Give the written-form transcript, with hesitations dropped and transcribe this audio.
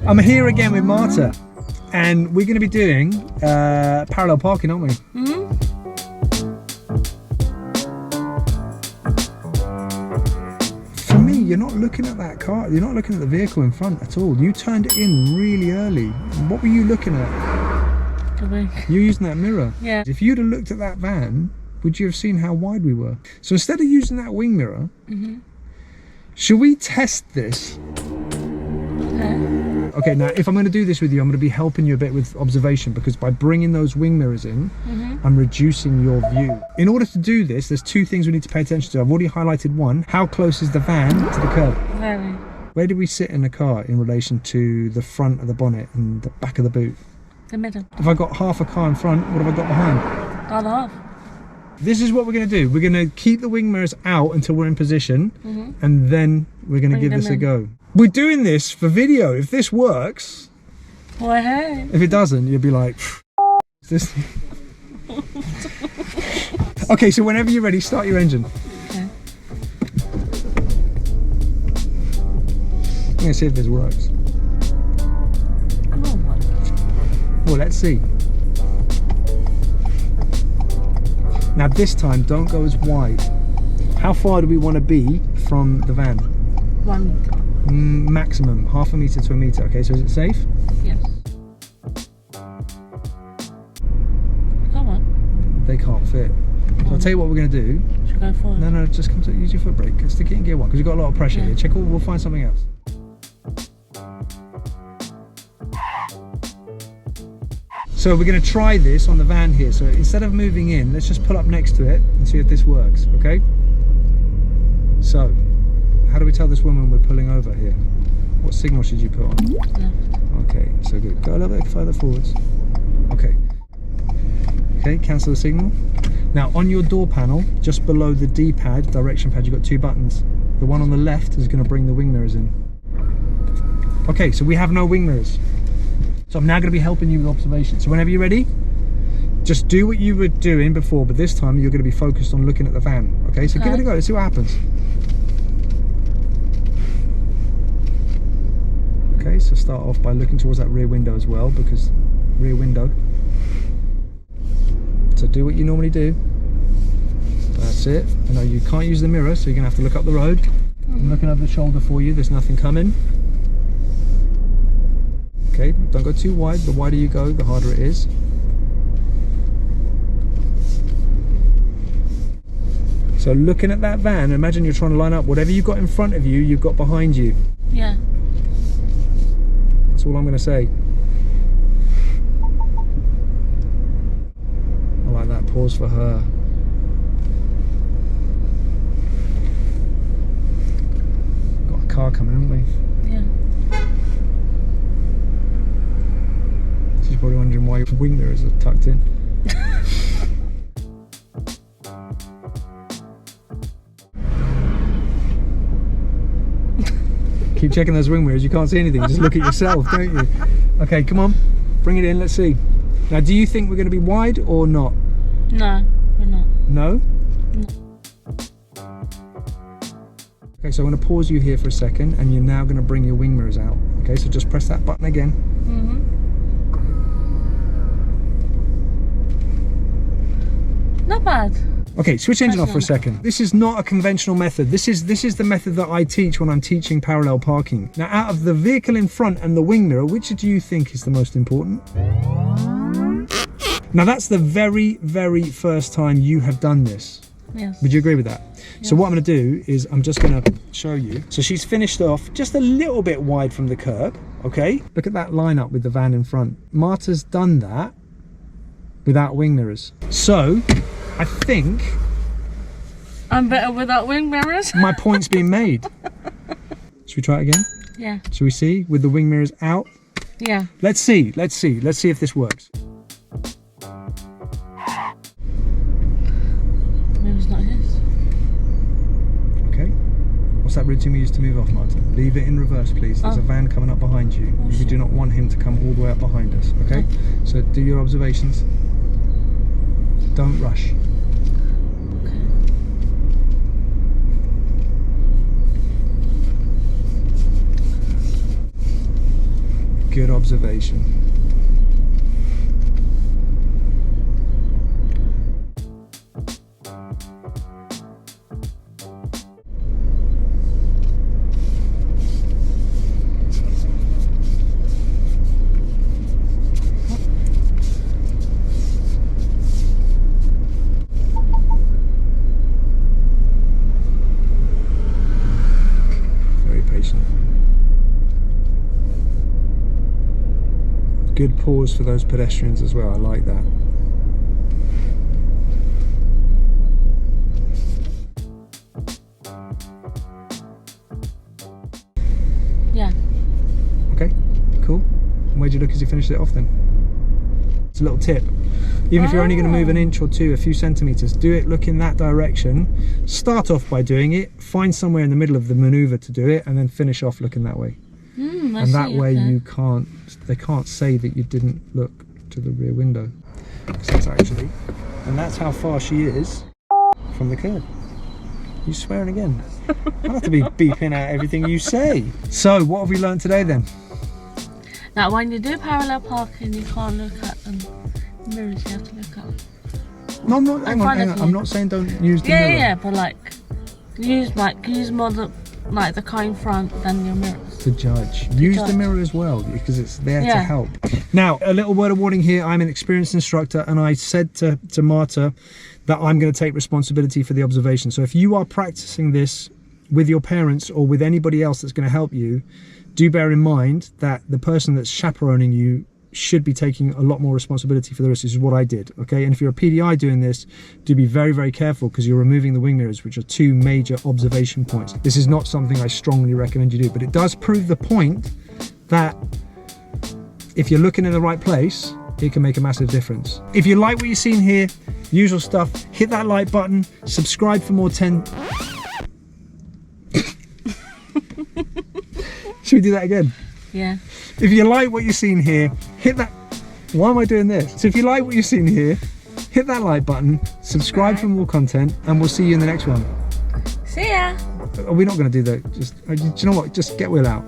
I'm here again with Marta, and we're going to be doing parallel parking, aren't we? Mm-hmm. For me, you're not looking at that car, you're not looking at the vehicle in front at all. You turned it in really early. What were you looking at? The wing. You're using that mirror. Yeah. If you'd have looked at that van, would you have seen how wide we were? So instead of using that wing mirror, should we test this? Okay, now if I'm going to do this with you, I'm going to be helping you a bit with observation, because by bringing those wing mirrors in, I'm reducing your view. In order to do this, there's two things we need to pay attention to. I've already highlighted one. How close is the van to the curb? Very. Where do we sit in the car in relation to the front of the bonnet and the back of the boot? The middle. If I got half a car in front, what have I got behind? Got off. This is what we're going to do. We're going to keep the wing mirrors out until we're in position, and then we're going to give this a go. We're doing this for video. If this works, Well, hey. if it doesn't, you'll be like, this. Okay, so whenever you're ready, start your engine. Okay. I'm going to see if this works. Oh, what? Well, let's see. Now this time, don't go as wide. How far do we want to be from the van? 1 meter. Maximum, half a metre to a metre. Okay, so is it safe? Yes. Come on. They can't fit. So I'll tell you what we're going to do. Should I go forward? No, just come to use your foot brake. Stick it in gear 1 because you've got a lot of pressure here. Check, we'll find something else. So we're going to try this on the van here. So instead of moving in, let's just pull up next to it and see if this works, okay? So, how do we tell this woman we're pulling over here? What signal should you put on? Left. Okay, so good. Go a little bit further forwards. Okay. Okay, cancel the signal. Now on your door panel, just below the D-pad, direction pad, you've got 2 buttons. The one on the left is going to bring the wing mirrors in. Okay, so we have no wing mirrors. So I'm now going to be helping you with observation. So whenever you're ready, just do what you were doing before, but this time you're going to be focused on looking at the van. Okay, so give it a go. Let's see what happens. Okay, so start off by looking towards that rear window as well, because rear window. So do what you normally do. That's it. I know you can't use the mirror, so you're going to have to look up the road. I'm looking over the shoulder for you. There's nothing coming. Okay, don't go too wide. The wider you go, the harder it is. So looking at that van, imagine you're trying to line up whatever you've got in front of you, you've got behind you. Yeah. That's all I'm going to say. I like that. Pause for her. Got a car coming, haven't we? Yeah. She's probably wondering why your wing mirrors are tucked in. Keep checking those wing mirrors, you can't see anything, just look at yourself, don't you? Okay, come on, bring it in, let's see. Now, do you think we're going to be wide or not? No, we're not. No? No. Okay, so I'm going to pause you here for a second, and you're now going to bring your wing mirrors out. Okay, so just press that button again. Not bad. Okay, switch engine off for a second. This is not a conventional method. This is the method that I teach when I'm teaching parallel parking. Now, out of the vehicle in front and the wing mirror, which do you think is the most important? Now, that's the very, very first time you have done this. Yes. Would you agree with that? Yes. So what I'm going to do is I'm just going to show you. So she's finished off just a little bit wide from the curb, okay? Look at that line up with the van in front. Marta's done that without wing mirrors. So I think I'm better without wing mirrors. my point's been made. Should we try it again? Yeah. Should we see with the wing mirrors out? Yeah. Let's see if this works. Maybe it's not his. Okay. What's that routine we used to move off, Marta? Leave it in reverse, please. There's a van coming up behind you. We do not want him to come all the way up behind us, okay? So do your observations. Don't rush. Good observation. Very patient. Good pause for those pedestrians as well. I like that. Yeah. Okay, cool. And where'd you look as you finished it off then? It's a little tip. Even if you're only going to move an inch or two, a few centimeters, do it look in that direction. Start off by doing it, find somewhere in the middle of the maneuver to do it, and then finish off looking that way. And that way they can't say that you didn't look to the rear window. And that's how far she is from the curb. You swearing again? I'll have to be beeping out everything you say. So what have we learned today then? Now when you do parallel parking, you can't look at mirrors, you have to look at. No, I'm not, hang on. I'm not saying don't use the mirror. Yeah, but use more the car in front than your mirrors. To judge. Use the mirror as well, because it's there to help. Now, a little word of warning here. I'm an experienced instructor, and I said to Marta that I'm going to take responsibility for the observation. So if you are practicing this with your parents or with anybody else that's going to help you, do bear in mind that the person that's chaperoning you should be taking a lot more responsibility for the rest. This is what I did, okay? And if you're a PDI doing this, do be very, very careful, because you're removing the wing mirrors, which are two major observation points. This is not something I strongly recommend you do, but it does prove the point that if you're looking in the right place, it can make a massive difference. If you like what you've seen here, usual stuff, hit that like button, subscribe for more 10... Should we do that again? Yeah. If you like what you've seen here, hit that... Why am I doing this? So if you like what you've seen here, hit that like button, subscribe for more content, and we'll see you in the next one. See ya. Are we not going to do that? Do you know what? Just get Will out.